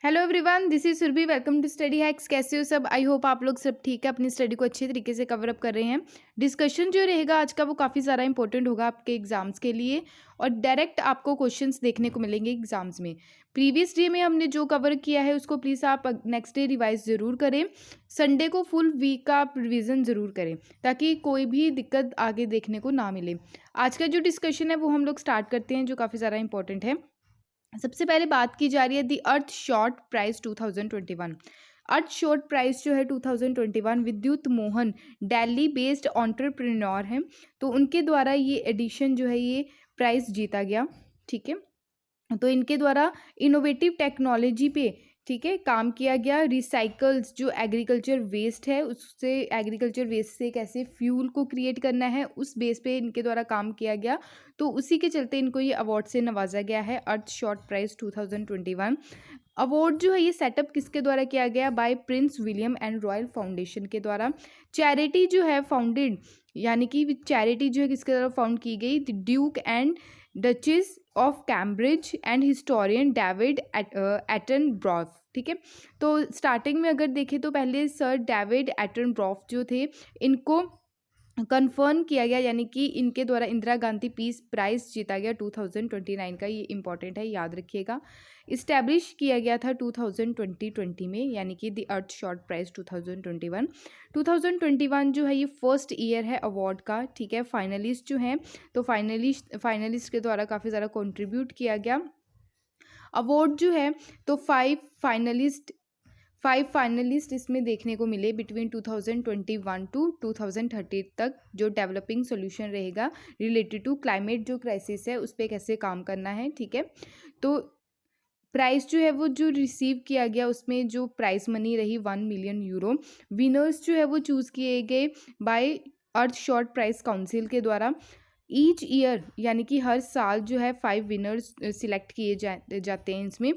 Hello everyone, this is Surabhi. Welcome to study hacks. कैसे हो सब? आई होप आप लोग सब ठीक है, अपनी स्टडी को अच्छे तरीके से कवर अप कर रहे हैं। डिस्कशन जो रहेगा आज का वो काफ़ी ज़्यादा इंपॉर्टेंट होगा आपके एग्जाम्स के लिए, और डायरेक्ट आपको क्वेश्चंस देखने को मिलेंगे एग्जाम्स में। प्रीवियस डे में हमने जो कवर किया है उसको प्लीज़ आप नेक्स्ट डे रिवाइज ज़रूर करें। संडे को फुल वीक का आप रिविज़न ज़रूर करें ताकि कोई भी दिक्कत आगे देखने को ना मिले। आज का जो डिस्कशन है वो हम लोग स्टार्ट करते हैं, जो काफ़ी ज़्यादा इंपॉर्टेंट है। सबसे पहले बात की जा रही है दी अर्थ शॉर्ट प्राइस 2021। अर्थ शॉर्ट प्राइस जो है 2021 विद्युत मोहन दिल्ली बेस्ड एंटरप्रेन्योर हैं, तो उनके द्वारा ये एडिशन जो है ये प्राइस जीता गया। ठीक है, तो इनके द्वारा इनोवेटिव टेक्नोलॉजी पे ठीक है काम किया गया। रिसाइकल्स जो एग्रीकल्चर वेस्ट है उससे, एग्रीकल्चर वेस्ट से कैसे फ्यूल को क्रिएट करना है उस बेस पे इनके द्वारा काम किया गया, तो उसी के चलते इनको ये अवार्ड से नवाजा गया है अर्थ शॉर्ट प्राइज 2021। अवार्ड जो है ये सेटअप किसके द्वारा किया गया? By Prince William and Royal Foundation के द्वारा। चैरिटी जो है फाउंडेड, यानी कि चैरिटी जो है किसके द्वारा फाउंड की गई? The Duke and Duchess of Cambridge and historian David Attenborough. ठीक है, तो स्टार्टिंग में अगर देखें तो पहले सर डेविड एटनब्रॉफ जो थे इनको कन्फर्म किया गया, यानी कि इनके द्वारा इंदिरा गांधी पीस प्राइज जीता गया 2029 का। ये इंपॉर्टेंट है, याद रखिएगा। इस्टेब्लिश किया गया था 2020 में, यानी कि द अर्थ शॉर्ट प्राइज 2021। 2021 जो है ये फर्स्ट ईयर है अवार्ड का। ठीक है, फाइनलिस्ट जो हैं तो फाइनलिस्ट के द्वारा काफ़ी ज़्यादा कंट्रीब्यूट किया गया। अवार्ड जो है तो फाइव फाइनलिस्ट इसमें देखने को मिले बिटवीन 2021 टू 2030 तक। जो डेवलपिंग सोल्यूशन रहेगा रिलेटेड टू क्लाइमेट जो क्राइसिस है उस पर कैसे काम करना है। ठीक है, तो प्राइस जो है वो जो रिसीव किया गया उसमें जो प्राइस मनी रही 1 मिलियन यूरो। विनर्स जो है वो चूज़ किए गए बाय अर्थ शॉर्ट प्राइस काउंसिल के द्वारा। ईच ईयर यानी कि हर साल जो है 5 विनर्स सिलेक्ट किए जाते हैं। इसमें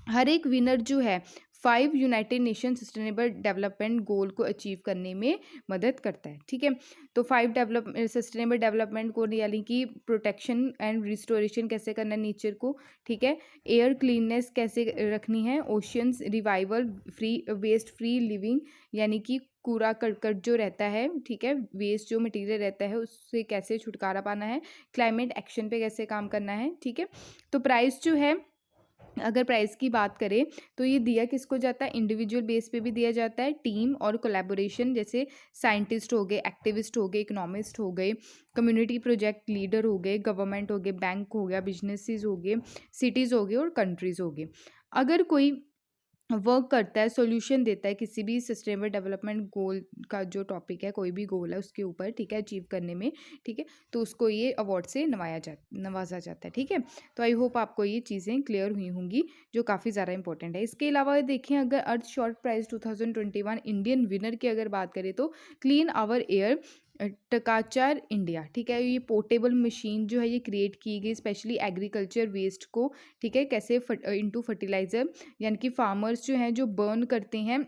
हर एक विनर जो है 5 United nation sustainable development goal को अचीव करने में मदद करता है। ठीक है, तो 5 सस्टेनेबल डेवलपमेंट गोल यानी कि प्रोटेक्शन एंड रिस्टोरेशन कैसे करना है नेचर को। ठीक है, एयर क्लीननेस कैसे रखनी है, oceans revival, free waste free living, यानी कि कूड़ा करकट जो रहता है, ठीक है, वेस्ट जो मटेरियल रहता है उससे कैसे छुटकारा पाना है, क्लाइमेट एक्शन पे कैसे काम करना है। ठीक है, तो प्राइस जो है, अगर प्राइस की बात करें तो ये दिया किसको जाता है? इंडिविजुअल बेस पे भी दिया जाता है, टीम और कोलैबोरेशन, जैसे साइंटिस्ट हो गए, एक्टिविस्ट हो गए, इकोनॉमिस्ट हो गए, कम्युनिटी प्रोजेक्ट लीडर हो गए, गवर्नमेंट हो गए, बैंक हो गया, बिजनेसेस हो गए, सिटीज़ हो गए और कंट्रीज़ हो गए। अगर कोई वर्क करता है, सॉल्यूशन देता है किसी भी सस्टेनेबल डेवलपमेंट गोल का, जो टॉपिक है कोई भी गोल है उसके ऊपर, ठीक है, अचीव करने में, ठीक है, तो उसको ये अवार्ड से नवाजा जाता है। ठीक है, तो आई होप आपको ये चीज़ें क्लियर हुई होंगी, जो काफ़ी ज़्यादा इंपॉर्टेंट है। इसके अलावा देखें, अगर अर्थ शॉर्ट प्राइज 2021 इंडियन विनर की अगर बात करें तो क्लीन आवर एयर टकाचार इंडिया। ठीक है, ये पोर्टेबल मशीन जो है ये क्रिएट की गई स्पेशली एग्रीकल्चर वेस्ट को, ठीक है, कैसे इनटू फर्टिलाइज़र, यानी कि फार्मर्स जो हैं जो बर्न करते हैं,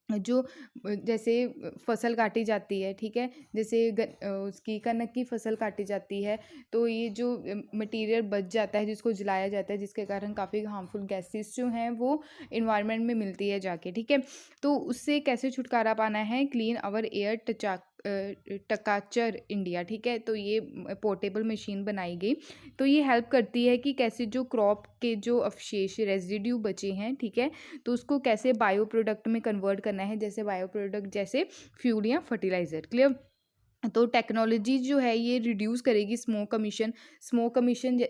जो जैसे फसल काटी जाती है, ठीक है, जैसे उसकी कनक की फसल काटी जाती है, तो ये जो मटेरियल बच जाता है जिसको जलाया जाता है, जिसके कारण काफ़ी हार्मफुल गैसेस जो हैं वो इन्वायरमेंट में मिलती है जाके। ठीक है, तो उससे कैसे छुटकारा पाना है? क्लीन आवर एयर टकाचर इंडिया। ठीक है, तो ये पोर्टेबल मशीन बनाई गई, तो ये हेल्प करती है कि कैसे जो क्रॉप के जो अवशेष रेजिड्यू बचे हैं, ठीक है, तो उसको कैसे बायो प्रोडक्ट में कन्वर्ट करना है, जैसे बायो प्रोडक्ट जैसे फ्यूल या फर्टिलाइज़र। क्लियर? तो टेक्नोलॉजी जो है ये रिड्यूस करेगी स्मोक कमीशन,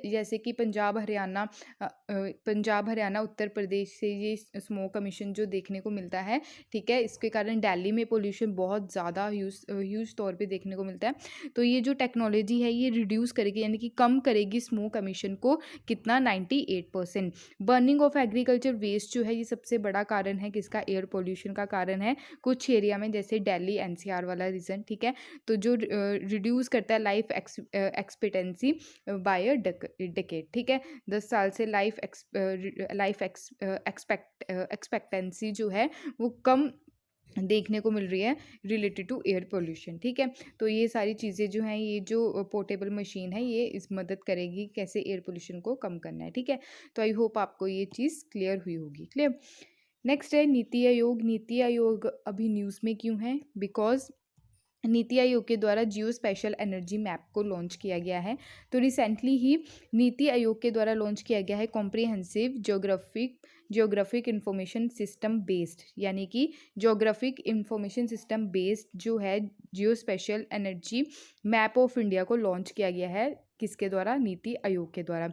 जैसे कि पंजाब हरियाणा उत्तर प्रदेश से ये स्मोक कमीशन जो देखने को मिलता है। ठीक है, इसके कारण दिल्ली में पोल्यूशन बहुत ज़्यादा ह्यूज तौर पे देखने को मिलता है, तो ये जो टेक्नोलॉजी है ये रिड्यूस करेगी, यानी कि कम करेगी स्मोक कमीशन को। कितना? 98%। बर्निंग ऑफ एग्रीकल्चर वेस्ट जो है ये सबसे बड़ा कारण है किसका? एयर पोल्यूशन का कारण है कुछ एरिया में, जैसे दिल्ली एनसीआर वाला रीजन। ठीक है, तो जो रिड्यूस करता है life expectancy by a decade. ठीक है, 10 साल से लाइफ एक्सपेक्टेंसी जो है वो कम देखने को मिल रही है रिलेटेड टू एयर पोल्यूशन। ठीक है, तो ये सारी चीज़ें जो हैं, ये जो पोर्टेबल मशीन है, ये इस मदद करेगी कैसे एयर पोल्यूशन को कम करना है। ठीक है, तो आई होप आपको ये चीज़ क्लियर हुई होगी। क्लियर। नेक्स्ट है नीति आयोग। नीति आयोग अभी न्यूज़ में क्यों है? बिकॉज नीति आयोग के द्वारा जियो स्पेशल एनर्जी मैप को लॉन्च किया गया है। तो रिसेंटली ही नीति आयोग के द्वारा लॉन्च किया गया है comprehensive geographic information system based, यानी कि जियोग्राफिक इंफॉर्मेशन सिस्टम बेस्ड जो है geo spatial energy map of India को लॉन्च किया गया है। किसके द्वारा? नीति आयोग के द्वारा।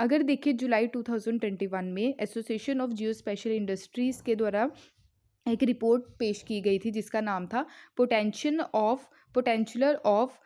अगर देखिए जुलाई 2021 में association of Jio special industries के द्वारा एक रिपोर्ट पेश की गई थी जिसका नाम था potential of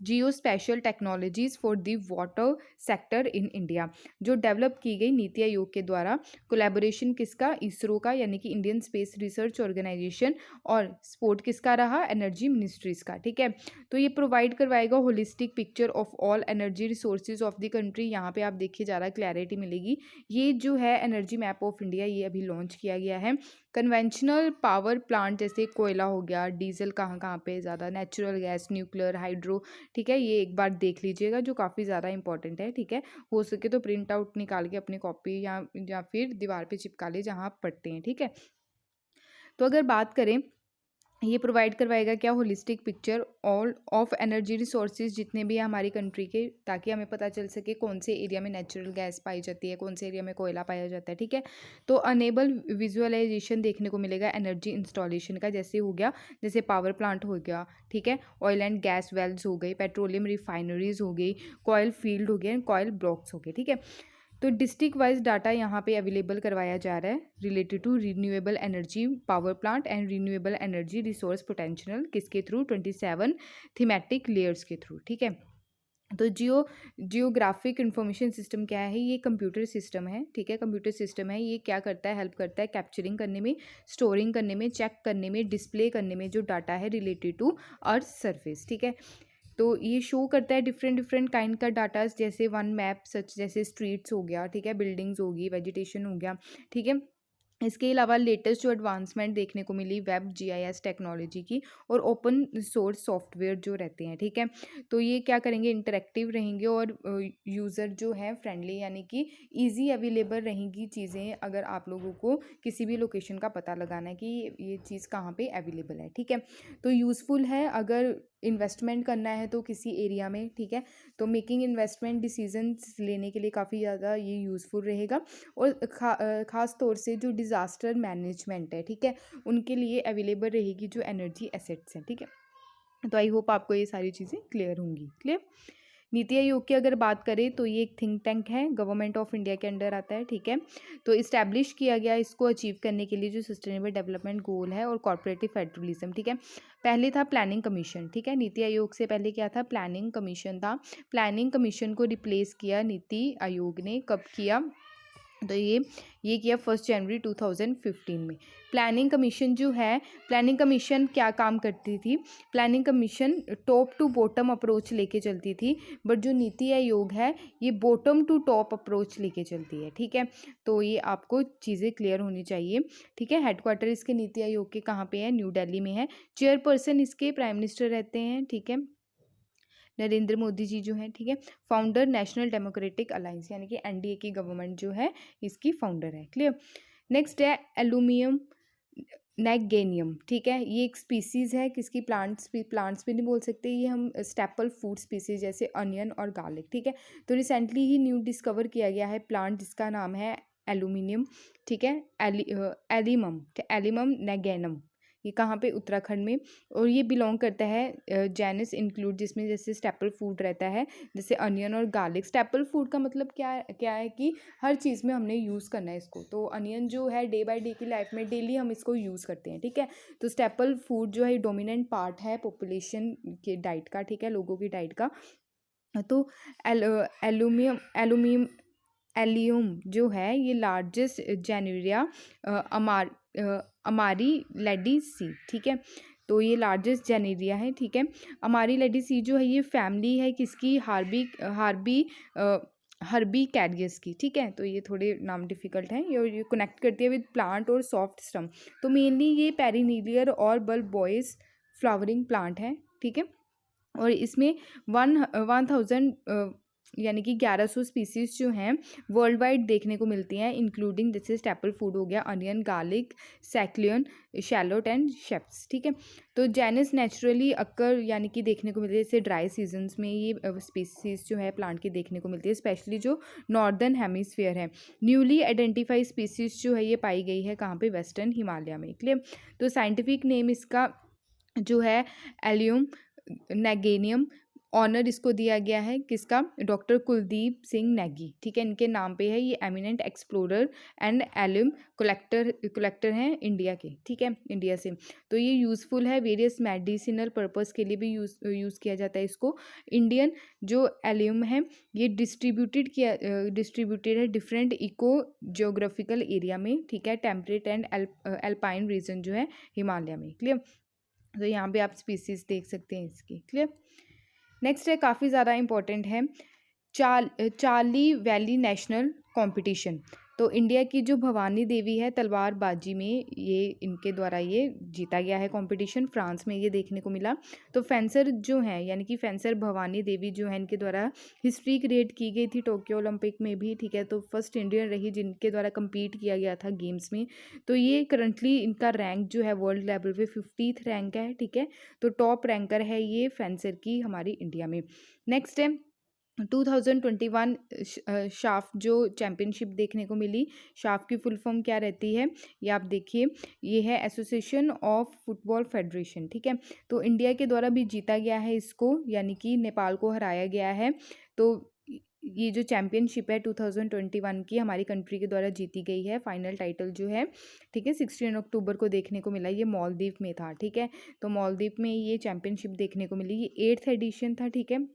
Jio special technologies for the water sector in India, जो डेवलप की गई नीति आयोग के द्वारा। कोलैबोरेशन किसका? इसरो का, यानी कि इंडियन स्पेस रिसर्च ऑर्गेनाइजेशन, और सपोर्ट किसका रहा? एनर्जी मिनिस्ट्रीज का। ठीक है, तो ये प्रोवाइड करवाएगा holistic picture of all energy resources of the country. यहाँ पे आप देखिए ज़्यादा क्लैरिटी मिलेगी। ये जो है एनर्जी मैप ऑफ इंडिया, ये अभी लॉन्च किया गया है। कन्वेंशनल पावर प्लांट जैसे कोयला हो गया, डीजल कहाँ कहाँ पे ज़्यादा, नेचुरल गैस, न्यूक्लियर, हाइड्रो। ठीक है, ये एक बार देख लीजिएगा जो काफ़ी ज़्यादा इंपॉर्टेंट है। ठीक है, हो सके तो प्रिंट आउट निकाल के अपनी कॉपी या फिर दीवार पे चिपका ले जहाँ आप पढ़ते हैं। ठीक है, तो अगर बात करें, ये प्रोवाइड करवाएगा क्या? Holistic picture all of energy resources जितने भी हैं हमारी कंट्री के, ताकि हमें पता चल सके कौन से एरिया में नेचुरल गैस पाई जाती है, कौन से एरिया में कोयला पाया जाता है। ठीक है, तो अनेबल विजुअलाइजेशन देखने को मिलेगा एनर्जी इंस्टॉलेशन का, जैसे हो गया, जैसे पावर प्लांट हो गया। ठीक है, ऑयल एंड गैस वेल्स हो गई, पेट्रोलियम रिफाइनरीज हो गई, कॉयल फील्ड हो गए, कॉयल ब्लॉक्स हो गए। ठीक है, तो डिस्ट्रिक्ट वाइज डाटा यहाँ पे अवेलेबल करवाया जा रहा है related to renewable energy power plant and renewable energy resource potential, किसके थ्रू? 27 थीमेटिक लेयर्स के थ्रू। ठीक है, तो जियोग्राफिक इंफॉर्मेशन सिस्टम क्या है? ये कंप्यूटर सिस्टम है। ठीक है, कंप्यूटर सिस्टम है। ये क्या करता है? हेल्प करता है कैप्चरिंग करने में, स्टोरिंग करने में, चेक करने में, डिस्प्ले करने में जो डाटा है रिलेटेड टू अर्थ सरफेस। ठीक है, तो ये शो करता है डिफरेंट डिफरेंट काइंड का डाटा, जैसे वन मैप सच, जैसे स्ट्रीट्स हो गया। ठीक है, बिल्डिंग्स होगी, वेजिटेशन हो गया। ठीक है, इसके अलावा लेटेस्ट जो एडवांसमेंट देखने को मिली वेब जीआईएस टेक्नोलॉजी की, और ओपन सोर्स सॉफ्टवेयर जो रहते हैं। ठीक है, तो ये क्या करेंगे? इंटरेक्टिव रहेंगे और यूज़र जो है फ्रेंडली, यानी कि इजी अवेलेबल रहेंगी चीज़ें, अगर आप लोगों को किसी भी लोकेशन का पता लगाना है कि ये चीज़ कहाँ पे अवेलेबल है। ठीक है, तो यूज़फुल है अगर इन्वेस्टमेंट करना है तो किसी एरिया में। ठीक है, तो मेकिंग इन्वेस्टमेंट डिसीजंस लेने के लिए काफ़ी ज़्यादा ये यूज़फुल रहेगा, और ख़ास तौर से जो डिज़ास्टर मैनेजमेंट है, ठीक है, उनके लिए अवेलेबल रहेगी जो एनर्जी एसेट्स हैं। ठीक है, तो आई होप आपको ये सारी चीज़ें क्लियर होंगी। क्लियर। नीति आयोग की अगर बात करें तो ये एक थिंक टैंक है, गवर्नमेंट ऑफ इंडिया के अंडर आता है। ठीक है, तो इस्टेब्लिश किया गया इसको अचीव करने के लिए जो सस्टेनेबल डेवलपमेंट गोल है और कॉर्पोरेटिव फेडरलिज्म। ठीक है, पहले था प्लानिंग कमीशन। ठीक है, नीति आयोग से पहले क्या था? प्लानिंग कमीशन था। प्लानिंग कमीशन को रिप्लेस किया नीति आयोग ने, कब किया? तो ये किया 1 जनवरी 2015 में। प्लानिंग कमीशन जो है, प्लानिंग कमीशन क्या काम करती थी? Planning commission top to bottom approach लेके चलती थी, बट जो नीति आयोग है ये बॉटम टू टॉप अप्रोच लेके चलती है। ठीक है, तो ये आपको चीज़ें क्लियर होनी चाहिए। ठीक है, हेडक्वार्टर इसके नीति आयोग के कहाँ पे है? न्यू दिल्ली में है। चेयरपर्सन इसके प्राइम मिनिस्टर रहते हैं। ठीक है, नरेंद्र मोदी जी जो हैं। ठीक है, फाउंडर नेशनल डेमोक्रेटिक अलायंस, यानी कि एनडीए की गवर्नमेंट जो है इसकी फाउंडर है। क्लियर। नेक्स्ट है एलुमिनियम नेगेनियम। ठीक है, ये एक स्पीसीज़ है किसकी? प्लांट्स भी नहीं बोल सकते, ये हम स्टेपल फूड स्पीसीज जैसे अनियन और गार्लिक। ठीक है, तो रिसेंटली ही न्यू डिस्कवर किया गया है प्लांट जिसका नाम है एलुमिनियम। ठीक है, एलिमम नेगेनम। ये कहाँ पे? उत्तराखंड में। और ये बिलोंग करता है जेनस इंक्लूड, जिसमें जैसे स्टेपल फूड रहता है जैसे अनियन और गार्लिक। स्टेपल फूड का मतलब क्या है कि हर चीज़ में हमने यूज़ करना है इसको। तो अनियन जो है डे बाय डे की लाइफ में डेली हम इसको यूज़ करते हैं। ठीक है, तो स्टेपल फूड जो है डोमिनेंट पार्ट है पॉपुलेशन के डाइट का। ठीक है, लोगों की डाइट का। तो एलुमियम एलियम जो है ये लार्जेस्ट जेनेरिया अमारी लेडी सी। ठीक है, तो ये लार्जेस्ट जेनेरिया है। ठीक है, अमारी लेडी सी जो है ये फैमिली है किसकी? हार्बी हर्बी कैरियस की, ठीक है। तो ये थोड़े नाम डिफिकल्ट हैं, ये कनेक्ट करती है विद प्लांट और सॉफ्ट स्टम। तो मेनली ये पेरिनीलियर और बल्बोइस फ्लावरिंग प्लांट है, ठीक है। और इसमें 1000 यानी कि 1100 स्पीसीज जो हैं वर्ल्ड वाइड देखने को मिलती हैं, इंक्लूडिंग जैसे स्टेपल फूड हो गया onion, garlic, scallion, shallot and shapes, ठीक है। तो जेनस नेचुरली अक्कर यानी कि देखने को मिलती है जैसे ड्राई सीजन्स में ये स्पीसीज जो है प्लांट की देखने को मिलती है, स्पेशली जो नॉर्दर्न हेमिस्फीयर है। न्यूली आइडेंटिफाइड स्पीसीज जो है ये पाई गई है कहाँ पे, वेस्टर्न हिमालय में, क्लियर। तो साइंटिफिक नेम इसका जो है एलियम नेगेनियम, ऑनर इसको दिया गया है किसका, डॉक्टर कुलदीप सिंह नेगी, ठीक है, इनके नाम पे है। ये एमिनेंट एक्सप्लोरर एंड एल्यूम कलेक्टर हैं इंडिया के, ठीक है, इंडिया से। तो ये यूज़फुल है, वेरियस मेडिसिनल पर्पस के लिए भी यूज़ किया जाता है इसको। इंडियन जो एल्यूम है ये डिस्ट्रीब्यूटेड है डिफरेंट इको जियोग्राफिकल एरिया में, ठीक है, टेम्परेट एंड एल्पाइन रीजन जो है हिमालय में, क्लियर। तो यहाँ पे आप स्पीसीज देख सकते हैं इसकी, क्लियर। नेक्स्ट है, काफ़ी ज़्यादा इंपॉर्टेंट है, चार्ली वैली नेशनल कंपटीशन। तो इंडिया की जो भवानी देवी है तलवारबाजी में, ये इनके द्वारा ये जीता गया है कंपटीशन, फ्रांस में ये देखने को मिला। तो फेंसर जो हैं यानी कि फेंसर भवानी देवी जो है इनके द्वारा हिस्ट्री क्रिएट की गई थी टोक्यो ओलंपिक में भी, ठीक है। तो फर्स्ट इंडियन रही जिनके द्वारा compete किया गया था गेम्स में। तो ये करंटली इनका रैंक जो है वर्ल्ड लेवल पे 50th रैंक है, ठीक है। तो टॉप रैंकर है ये फेंसर की हमारी इंडिया में। नेक्स्ट है 2021 शाफ जो चैम्पियनशिप देखने को मिली। शाफ की फुल फॉर्म क्या रहती है ये आप देखिए, ये है एसोसिएशन ऑफ फुटबॉल फेडरेशन, ठीक है। तो इंडिया के द्वारा भी जीता गया है इसको, यानी कि नेपाल को हराया गया है। तो ये जो चैम्पियनशिप है 2021 की हमारी कंट्री के द्वारा जीती गई है, फाइनल टाइटल जो है, ठीक है, 16 अक्टूबर को देखने को मिला। ये मालदीव में था, ठीक है। तो मालदीव में ये चैम्पियनशिप देखने को मिली, ये 8th एडिशन था, ठीक है,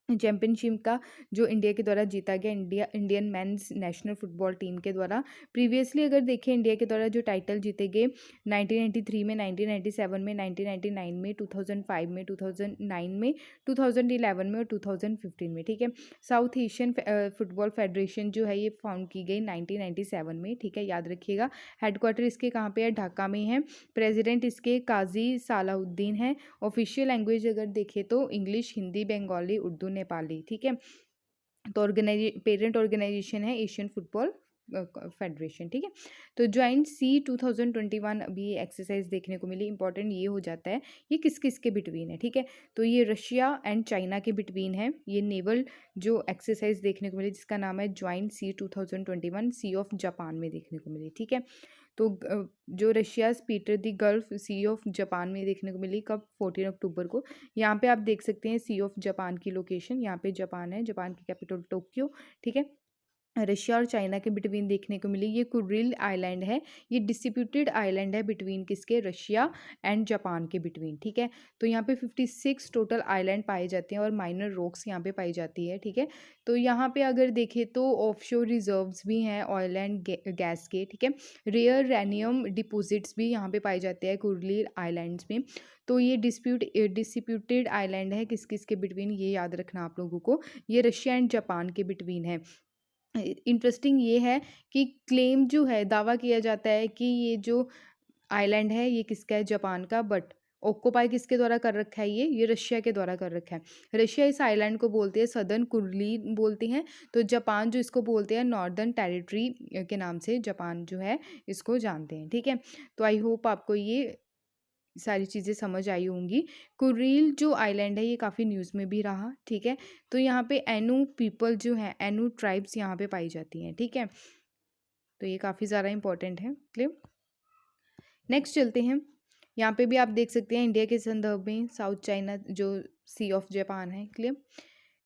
चैम्पियनशिप का, जो इंडिया के द्वारा जीता गया Indian mains national football team के द्वारा। प्रीवियसली अगर देखें इंडिया के द्वारा जो टाइटल जीते गए 1993 में, 1997 में, 1999 में, 2005 में, 2009 में, 2011 में और 2015 में, ठीक है। साउथ एशियन फुटबॉल फेडरेशन जो है ये फाउंड की गई 1997 में, ठीक है, याद रखिएगा। हेडक्वार्टर इसके कहाँ पे है, ढाका में है। प्रेसिडेंट इसके काजी सालाउद्दीन है। ऑफिशियल लैंग्वेज अगर देखें तो इंग्लिश, हिंदी, बंगाली, उर्दू, नेपाली, ठीक है। तो पेरेंट ऑर्गेनाइजेशन है एशियन फुटबॉल फेडरेशन, ठीक है। तो ज्वाइंट सी 2021 अभी एक्सरसाइज देखने को मिली। इंपॉर्टेंट ये हो जाता है ये किस किस के बिटवीन है, ठीक है। तो ये रशिया एंड चाइना के बिटवीन है ये नेवल जो एक्सरसाइज देखने को मिली, जिसका नाम है joint sea 2021, sea of Japan में देखने को मिली, ठीक है। तो जो Russia Peter the gulf sea of Japan में देखने को मिली, कब, 14 अक्टूबर को। यहाँ पे आप देख सकते हैं सी ऑफ जापान की लोकेशन, यहाँ पे जापान है, जापान की कैपिटल टोक्यो, ठीक है। रशिया और चाइना के बिटवीन देखने को मिली। ये कुरिल आइलैंड है, ये डिस्प्यूटेड आइलैंड है बिटवीन किसके, रशिया एंड जापान के बिटवीन, ठीक है। तो यहाँ पे 56 टोटल आइलैंड पाए जाते हैं और माइनर रॉक्स यहाँ पे पाई जाती है, ठीक है। तो यहाँ पे अगर देखें तो ऑफशोर रिजर्व्स भी हैं ऑयल एंड गैस के, ठीक है। रेयर रैनियम डिपोजिट्स भी यहाँ पे पाए जाते हैं कुरिल आइलैंड्स में। तो ये डिस्प्यूटेड आइलैंड है किस किस के बिटवीन, ये याद रखना आप लोगों को, ये रशिया एंड जापान के बिटवीन है। इंटरेस्टिंग ये है कि क्लेम जो है, दावा किया जाता है कि ये जो आइलैंड है ये किसका है, जापान का, बट ऑक्यूपाई किसके द्वारा कर रखा है, ये रशिया के द्वारा कर रखा है। रशिया इस आइलैंड को बोलते हैं सदर्न कुर्लिन बोलते हैं, तो जापान जो इसको बोलते हैं नॉर्दर्न टेरिटरी के नाम से जापान जो है इसको जानते हैं, ठीक है। तो आई होप आपको ये सारी चीज़ें समझ आई होंगी। कुरिल जो आइलैंड है ये काफ़ी न्यूज़ में भी रहा, ठीक है। तो यहाँ पे एनू पीपल जो हैं, एनू ट्राइब्स यहाँ पे पाई जाती हैं, ठीक है। तो ये काफ़ी ज़्यादा इंपॉर्टेंट है, क्लियर। नेक्स्ट चलते हैं, यहाँ पे भी आप देख सकते हैं इंडिया के संदर्भ में साउथ चाइना जो सी ऑफ जापान है, क्लियर।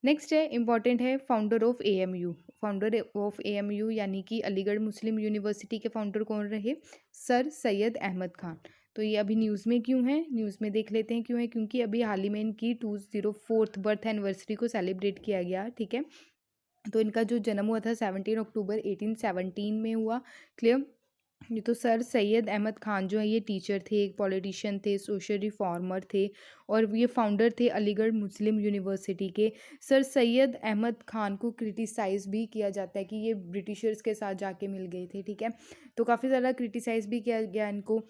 नेक्स्ट है इंपॉर्टेंट है, founder of AMU. Founder of AMU यानी कि अलीगढ़ मुस्लिम यूनिवर्सिटी के फाउंडर कौन रहे, सर सैयद अहमद खान। तो ये अभी न्यूज़ में क्यों है, न्यूज़ में देख लेते हैं क्यों है, क्योंकि अभी हाल ही में इनकी 204th बर्थ एनिवर्सरी को सेलिब्रेट किया गया, ठीक है। तो इनका जो जन्म हुआ था 17 अक्टूबर 1817 में हुआ, क्लियर। ये तो सर सैयद अहमद खान जो है ये टीचर थे, एक पॉलिटिशियन थे, सोशल रिफॉर्मर थे और ये फाउंडर थे अलीगढ़ मुस्लिम यूनिवर्सिटी के। सर सैयद अहमद खान को क्रिटिसाइज़ भी किया जाता है कि ये ब्रिटिशर्स के साथ जाके मिल गए थे, ठीक है। तो काफ़ी ज़्यादा क्रिटिसाइज़ भी किया गया इनको।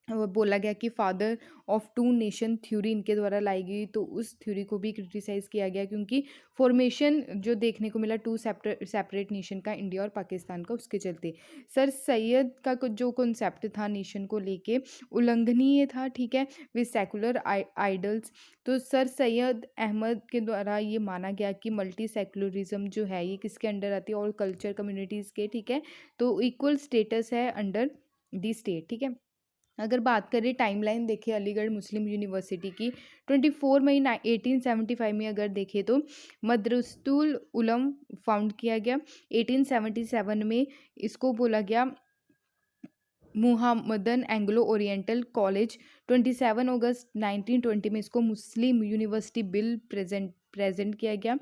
वो बोला गया कि father of two nation theory इनके द्वारा लाई गई, तो उस थ्योरी को भी क्रिटिसाइज़ किया गया क्योंकि फॉर्मेशन जो देखने को मिला टू सेपरेट नेशन का, इंडिया और पाकिस्तान का, उसके चलते सर सैयद का जो कॉन्सेप्ट था नेशन को लेके उल्लंघनीय था, ठीक है, विद सेकुलर आइडल्स। तो सर सैयद अहमद के द्वारा ये माना गया कि मल्टी सेकुलरिज्म जो है ये किसके अंडर आती है, ऑल कल्चर कम्युनिटीज़ के, ठीक है। तो इक्वल स्टेटस है अंडर दी स्टेट, ठीक है। अगर बात करें टाइमलाइन देखें अलीगढ़ मुस्लिम यूनिवर्सिटी की, 24 मई 1875 में अगर देखें तो मदरसतुल उलम फाउंड किया गया। 1877 में इसको बोला गया मुहम्मदन एंग्लो ओरिएंटल कॉलेज। 27 अगस्त 1920 में इसको मुस्लिम यूनिवर्सिटी बिल प्रेजेंट किया गया।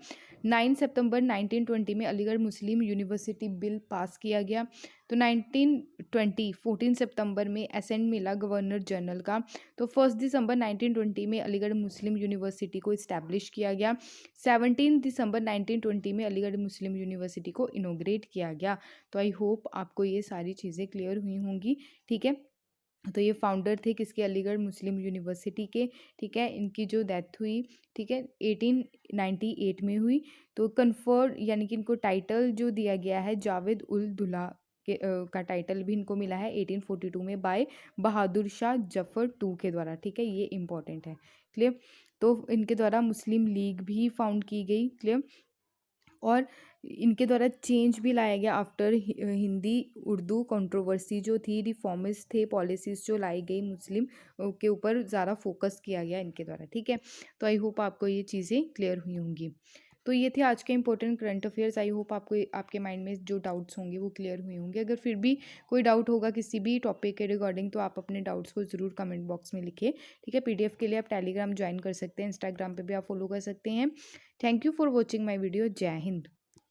9 सितंबर 1920 में अलीगढ़ मुस्लिम यूनिवर्सिटी बिल पास किया गया। तो 14 सितंबर में एसेंट मिला गवर्नर जनरल का। तो 1 दिसंबर 1920 में अलीगढ़ मुस्लिम यूनिवर्सिटी को इस्टेब्लिश किया गया। 17 दिसंबर 1920 में अलीगढ़ मुस्लिम यूनिवर्सिटी को इनोग्रेट किया गया। तो आई होप आपको ये सारी चीज़ें क्लियर हुई होंगी, ठीक है। तो ये फाउंडर थे किसके, अलीगढ़ मुस्लिम यूनिवर्सिटी के, ठीक है। इनकी जो डेथ हुई, ठीक है, 1898 में हुई। तो कन्फर्ड यानी कि इनको टाइटल जो दिया गया है जावेद उल दुल्हा के का टाइटल भी इनको मिला है 1842 में बाय बहादुर शाह जफर टू के द्वारा, ठीक है। ये इंपॉर्टेंट है, क्लियर। तो इनके द्वारा मुस्लिम लीग भी फाउंड की गई, क्लियर। और इनके द्वारा चेंज भी लाया गया आफ्टर हिंदी उर्दू कंट्रोवर्सी जो थी, रिफॉर्मिस्ट थे, पॉलिसीज़ जो लाई गई मुस्लिम के ऊपर ज़्यादा फोकस किया गया इनके द्वारा, ठीक है। तो आई होप आपको ये चीज़ें क्लियर हुई होंगी। तो ये थे आज के important current affairs. I hope आपको आपके माइंड में जो डाउट्स होंगे वो क्लियर हुए होंगे। अगर फिर भी कोई डाउट होगा किसी भी टॉपिक के रिगार्डिंग तो आप अपने डाउट्स को ज़रूर कमेंट बॉक्स में लिखिए, ठीक है। पीडीएफ के लिए आप टेलीग्राम ज्वाइन कर सकते हैं, इंस्टाग्राम पे भी आप फॉलो कर सकते हैं। Thank you for watching my video. जय हिंद।